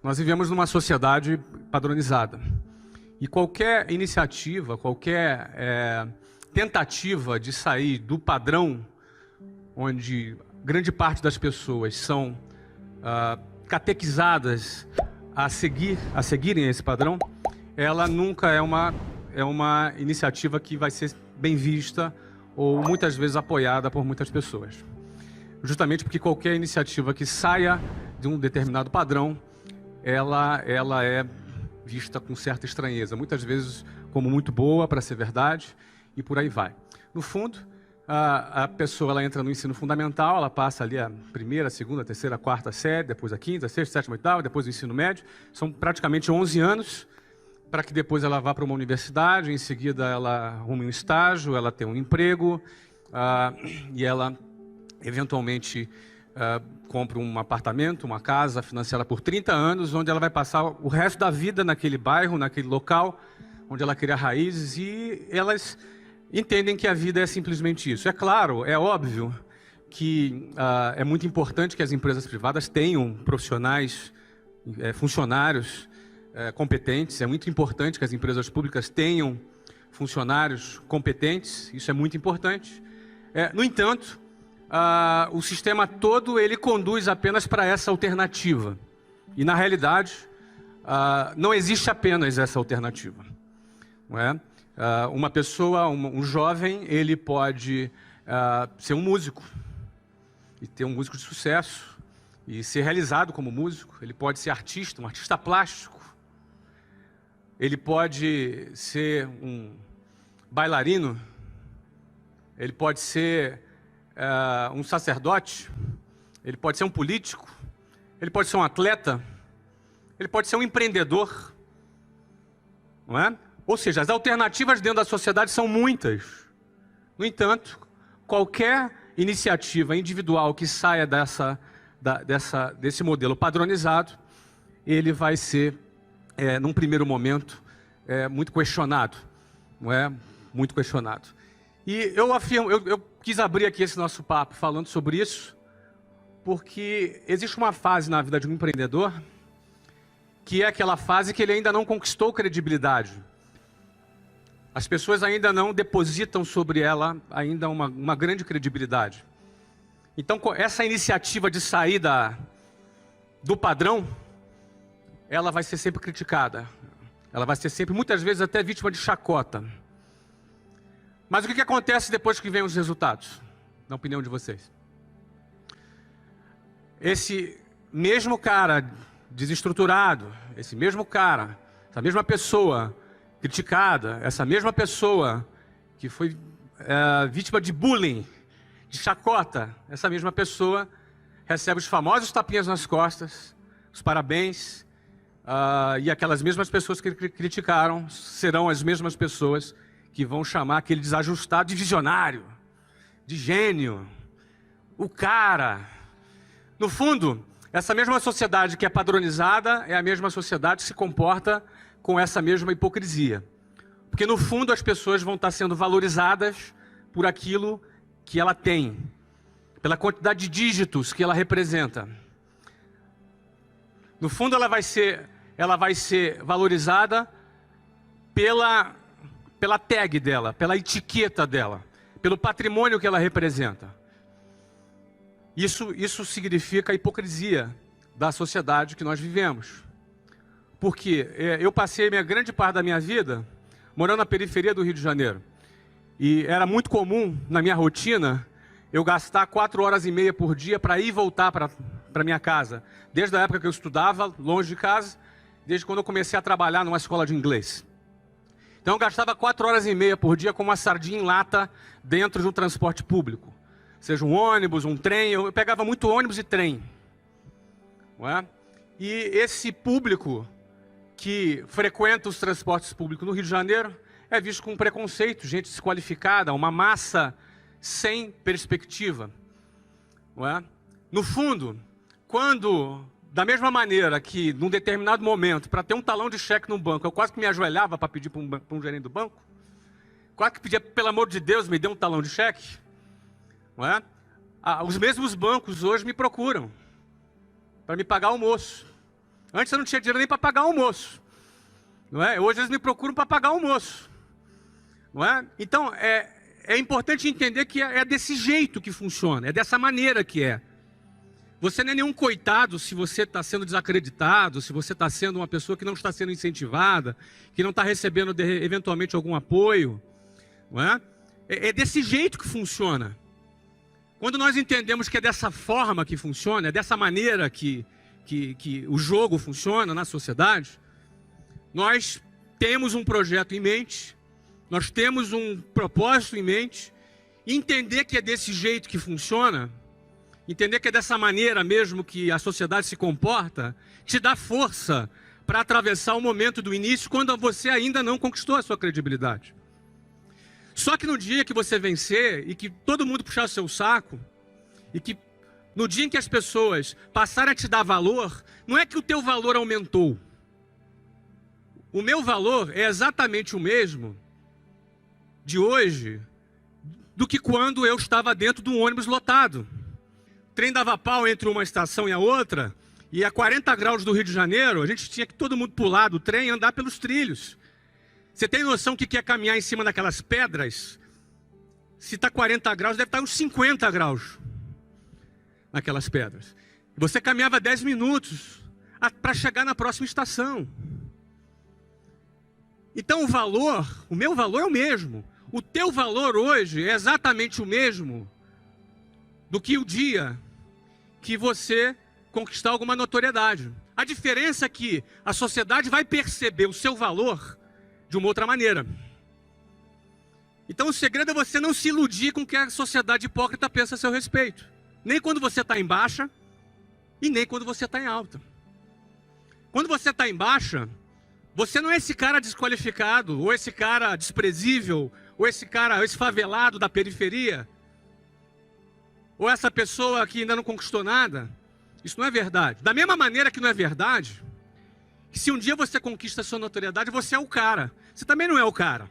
Nós vivemos numa sociedade padronizada. E qualquer iniciativa, qualquer tentativa de sair do padrão, onde grande parte das pessoas são catequizadas a seguirem esse padrão, ela nunca é uma iniciativa que vai ser bem vista ou muitas vezes apoiada por muitas pessoas. Justamente porque qualquer iniciativa que saia de um determinado padrão, ela é vista com certa estranheza, muitas vezes como muito boa para ser verdade, e por aí vai. No fundo, a pessoa ela entra no ensino fundamental, ela passa ali a primeira, segunda, terceira, quarta série, depois a quinta, sexta, sétima, oitava, depois o ensino médio. São praticamente 11 anos para que depois ela vá para uma universidade, em seguida ela arrume um estágio, ela tenha um emprego, e ela eventualmente compra um apartamento, uma casa financiada por 30 anos, onde ela vai passar o resto da vida naquele bairro, naquele local, onde ela cria raízes, e elas entendem que a vida é simplesmente isso. É claro, é óbvio que é muito importante que as empresas privadas tenham profissionais, funcionários competentes, é muito importante que as empresas públicas tenham funcionários competentes, isso é muito importante. No entanto, o sistema todo ele conduz apenas para essa alternativa. E, na realidade, não existe apenas essa alternativa. Não é? Uma pessoa, um jovem, ele pode ser um músico, e ter um músico de sucesso, e ser realizado como músico. Ele pode ser artista, um artista plástico. Ele pode ser um bailarino. Ele pode ser um sacerdote. Ele pode ser um político. Ele pode ser um atleta. Ele pode ser um empreendedor. Não é? Ou seja, as alternativas dentro da sociedade são muitas. No entanto, qualquer iniciativa individual que saia desse modelo padronizado, ele vai ser, num primeiro momento, muito questionado. Não é? Muito questionado. E eu quis abrir aqui esse nosso papo falando sobre isso, porque existe uma fase na vida de um empreendedor que é aquela fase que ele ainda não conquistou credibilidade. As pessoas ainda não depositam sobre ela ainda uma grande credibilidade. Então, essa iniciativa de sair do padrão, ela vai ser sempre criticada. Ela vai ser sempre, muitas vezes, até vítima de chacota. Mas o que acontece depois que vem os resultados? Na opinião de vocês. Esse mesmo cara desestruturado, esse mesmo cara, essa mesma pessoa criticada, essa mesma pessoa que foi vítima de bullying, de chacota, essa mesma pessoa recebe os famosos tapinhas nas costas, os parabéns, e aquelas mesmas pessoas que criticaram serão as mesmas pessoas que vão chamar aquele desajustado de visionário, de gênio, o cara. No fundo, essa mesma sociedade que é padronizada é a mesma sociedade que se comporta com essa mesma hipocrisia. Porque, no fundo, as pessoas vão estar sendo valorizadas por aquilo que ela tem, pela quantidade de dígitos que ela representa. No fundo, ela vai ser valorizada pela tag dela, pela etiqueta dela, pelo patrimônio que ela representa. Isso significa a hipocrisia da sociedade que nós vivemos. Porque eu passei grande parte da minha vida morando na periferia do Rio de Janeiro. E era muito comum, na minha rotina, eu gastar 4 horas e meia por dia para ir e voltar para minha casa. Desde a época que eu estudava, longe de casa, desde quando eu comecei a trabalhar numa escola de inglês. Então eu gastava 4 horas e meia por dia com uma sardinha em lata dentro de um transporte público. Seja um ônibus, um trem, eu pegava muito ônibus e trem. Não é? E esse público que frequenta os transportes públicos no Rio de Janeiro é visto com preconceito, gente desqualificada, uma massa sem perspectiva. Não é? No fundo, quando, da mesma maneira que, num determinado momento, para ter um talão de cheque no banco, eu quase que me ajoelhava para pedir para um gerente do banco, quase que pedia, pelo amor de Deus, me dê um talão de cheque, não é? Os mesmos bancos hoje me procuram para me pagar almoço. Antes eu não tinha dinheiro nem para pagar almoço. Não é? Hoje eles me procuram para pagar almoço. Não é? Então, é importante entender que é desse jeito que funciona, é dessa maneira que é. Você não é nenhum coitado se você está sendo desacreditado, se você está sendo uma pessoa que não está sendo incentivada, que não está recebendo eventualmente algum apoio. Não é? É desse jeito que funciona. Quando nós entendemos que é dessa forma que funciona, é dessa maneira que o jogo funciona na sociedade, nós temos um projeto em mente, nós temos um propósito em mente, entender que é desse jeito que funciona, entender que é dessa maneira mesmo que a sociedade se comporta, te dá força para atravessar o momento do início quando você ainda não conquistou a sua credibilidade. Só que no dia que você vencer e que todo mundo puxar o seu saco, e que no dia em que as pessoas passarem a te dar valor, não é que o teu valor aumentou. O meu valor é exatamente o mesmo de hoje do que quando eu estava dentro de um ônibus lotado. O trem dava pau entre uma estação e a outra, e a 40 graus do Rio de Janeiro, a gente tinha que todo mundo pular do trem e andar pelos trilhos. Você tem noção que quer caminhar em cima daquelas pedras? Se está 40 graus, deve estar uns 50 graus naquelas pedras. Você caminhava 10 minutos para chegar na próxima estação. Então o meu valor é o mesmo. O teu valor hoje é exatamente o mesmo do que o dia que você conquistar alguma notoriedade. A diferença é que a sociedade vai perceber o seu valor de uma outra maneira. Então o segredo é você não se iludir com o que a sociedade hipócrita pensa a seu respeito. Nem quando você está em baixa e nem quando você está em alta. Quando você está em baixa, você não é esse cara desqualificado, ou esse cara desprezível, ou esse cara, esse favelado da periferia, ou essa pessoa que ainda não conquistou nada. Isso não é verdade. Da mesma maneira que não é verdade, que se um dia você conquista a sua notoriedade, você é o cara. Você também não é o cara.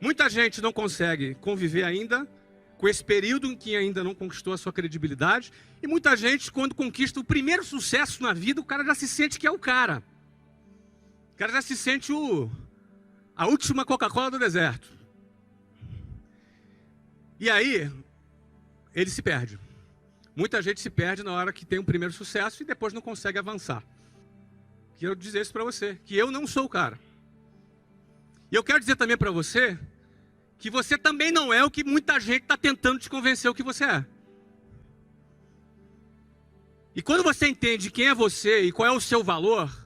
Muita gente não consegue conviver ainda com esse período em que ainda não conquistou a sua credibilidade, e muita gente, quando conquista o primeiro sucesso na vida, o cara já se sente que é o cara. O cara já se sente a última Coca-Cola do deserto. E aí, ele se perde. Muita gente se perde na hora que tem um primeiro sucesso e depois não consegue avançar. Quero dizer isso para você, que eu não sou o cara. E eu quero dizer também para você, que você também não é o que muita gente está tentando te convencer o que você é. E quando você entende quem é você e qual é o seu valor,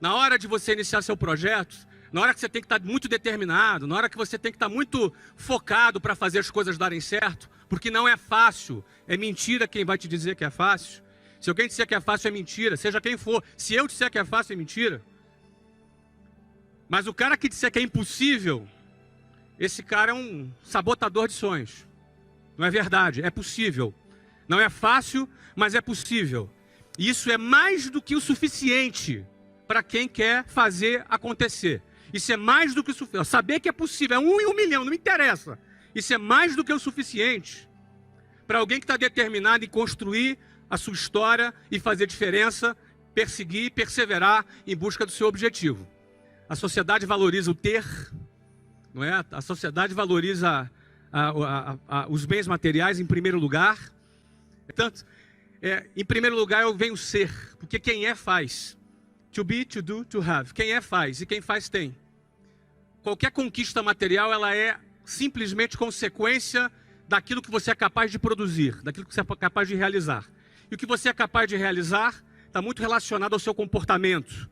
na hora de você iniciar seu projeto, na hora que você tem que estar muito determinado, na hora que você tem que estar muito focado para fazer as coisas darem certo, porque não é fácil, é mentira quem vai te dizer que é fácil. Se alguém disser que é fácil, é mentira, seja quem for. Se eu disser que é fácil, é mentira. Mas o cara que disser que é impossível, esse cara é um sabotador de sonhos. Não é verdade, é possível. Não é fácil, mas é possível. E isso é mais do que o suficiente para quem quer fazer acontecer. Isso é mais do que o suficiente. Saber que é possível, é 1 em 1 milhão, não me interessa. Isso é mais do que o suficiente para alguém que está determinado em construir a sua história e fazer diferença, perseguir, perseverar em busca do seu objetivo. A sociedade valoriza o ter, não é? A sociedade valoriza os bens materiais em primeiro lugar. Portanto, em primeiro lugar eu venho ser, porque quem é faz. To be, to do, to have. Quem é faz e quem faz tem. Qualquer conquista material, ela é simplesmente consequência daquilo que você é capaz de produzir, daquilo que você é capaz de realizar. E o que você é capaz de realizar está muito relacionado ao seu comportamento,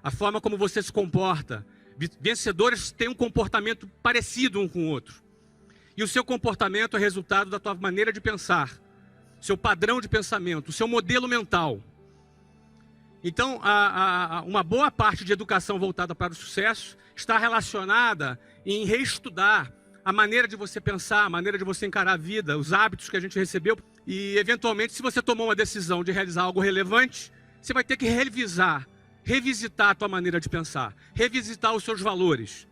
a forma como você se comporta. Vencedores têm um comportamento parecido um com o outro. E o seu comportamento é resultado da tua maneira de pensar, seu padrão de pensamento, o seu modelo mental. Então, uma boa parte de educação voltada para o sucesso está relacionada em reestudar a maneira de você pensar, a maneira de você encarar a vida, os hábitos que a gente recebeu. E, eventualmente, se você tomou uma decisão de realizar algo relevante, você vai ter que revisitar a tua maneira de pensar, revisitar os seus valores,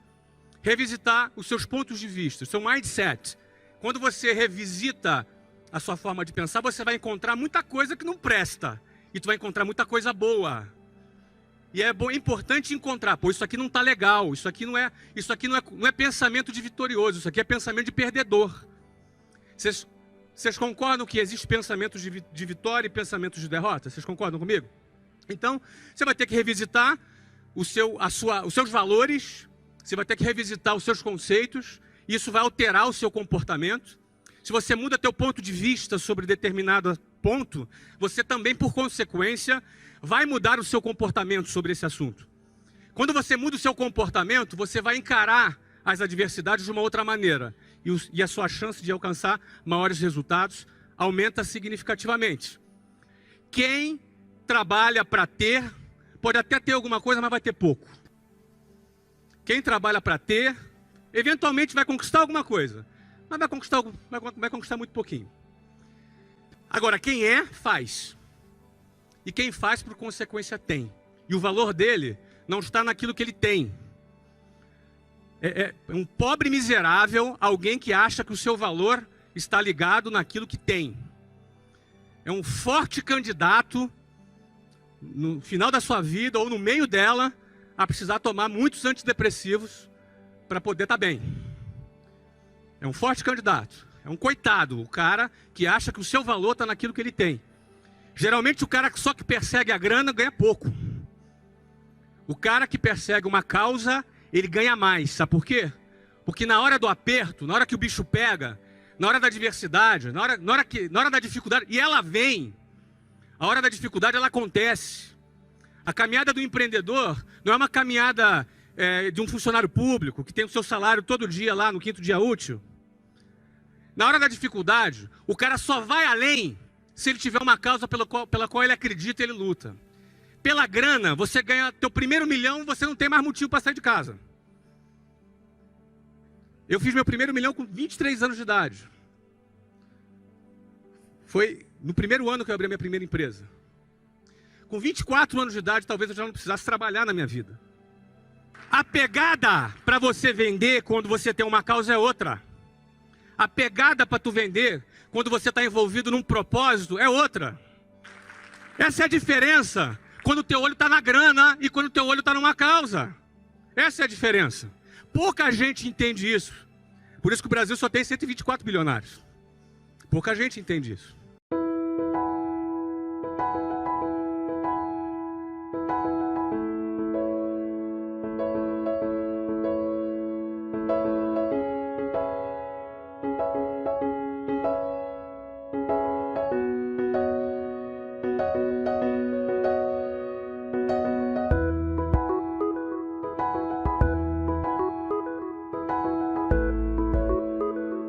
revisitar os seus pontos de vista, o seu mindset. Quando você revisita a sua forma de pensar, você vai encontrar muita coisa que não presta. e tu vai encontrar muita coisa boa. E é importante encontrar, pô, isso aqui não tá legal, isso aqui não é pensamento de vitorioso, isso aqui é pensamento de perdedor. Vocês concordam que existe pensamentos de vitória e pensamentos de derrota? Vocês concordam comigo? Então, você vai ter que revisitar os seus valores, você vai ter que revisitar os seus conceitos, e isso vai alterar o seu comportamento. Se você muda teu ponto de vista sobre determinado ponto, você também, por consequência, vai mudar o seu comportamento sobre esse assunto. Quando você muda o seu comportamento, você vai encarar as adversidades de uma outra maneira. E a sua chance de alcançar maiores resultados aumenta significativamente. Quem trabalha para ter, pode até ter alguma coisa, mas vai ter pouco. Quem trabalha para ter, eventualmente vai conquistar alguma coisa, mas vai conquistar muito pouquinho. Agora, quem faz. E quem faz, por consequência, tem. E o valor dele não está naquilo que ele tem. É um pobre miserável, alguém que acha que o seu valor está ligado naquilo que tem. É um forte candidato, no final da sua vida ou no meio dela, a precisar tomar muitos antidepressivos para poder estar bem. É um forte candidato. É um coitado, o cara que acha que o seu valor está naquilo que ele tem. Geralmente o cara só que persegue a grana ganha pouco. O cara que persegue uma causa, ele ganha mais. Sabe por quê? Porque na hora do aperto, na hora que o bicho pega, na hora da adversidade, na hora da dificuldade, e ela vem, a hora da dificuldade ela acontece. A caminhada do empreendedor não é uma caminhada de um funcionário público que tem o seu salário todo dia lá no 5º dia útil. Na hora da dificuldade, o cara só vai além se ele tiver uma causa pela qual ele acredita e ele luta. Pela grana, você ganha teu primeiro milhão, você não tem mais motivo para sair de casa. Eu fiz meu primeiro milhão com 23 anos de idade. Foi no primeiro ano que eu abri a minha primeira empresa. Com 24 anos de idade, talvez eu já não precisasse trabalhar na minha vida. A pegada para você vender quando você tem uma causa é outra. A pegada para tu vender quando você está envolvido num propósito é outra. Essa é a diferença quando o teu olho está na grana e quando o teu olho está numa causa. Essa é a diferença. Pouca gente entende isso. Por isso que o Brasil só tem 124 bilionários. Pouca gente entende isso.